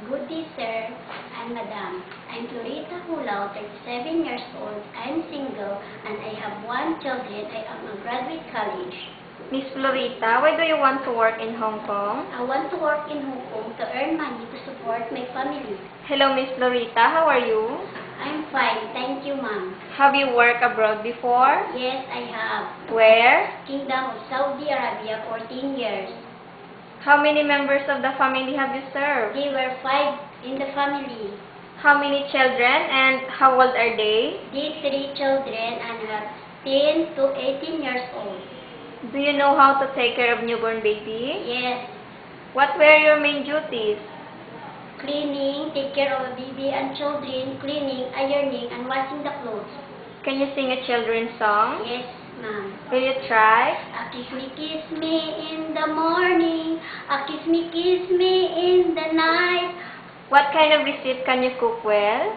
Good day, sir and madam. I'm Florita Hulao, 37 years old. I'm single and I have one children. I am a graduate college. Miss Florita, why do you want to work in Hong Kong? I want to work in Hong Kong to earn money to support my family. Hello, Miss Florita. How are you? I'm fine, thank you, ma'am. Have you worked abroad before? Yes, I have. Where? Kingdom of Saudi Arabia, 14 years. How many members of the family have you served? They were 5 in the family. How many children and how old are they? These 3 children and are 10 to 18 years old. Do you know how to take care of newborn baby? Yes, What were your main duties? cleaning, take care of a baby and children, cleaning, ironing, and washing the clothes. Can you sing a children's song? Yes, ma'am. Will you try? Kiss me in the morning, kiss me in the night. What kind of recipe can you cook well?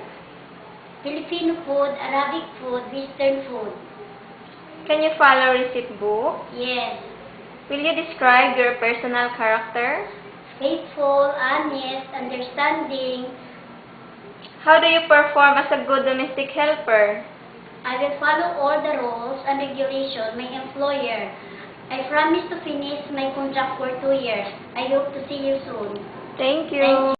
Filipino food, Arabic food, Western food. Can you follow recipe book? Yes. Will you describe your personal character? Faithful, honest, understanding. How do you perform as a good domestic helper? I will follow all the rules and regulations my employer. I promise to finish my contract for 2 years. I hope to see you soon. Thank you.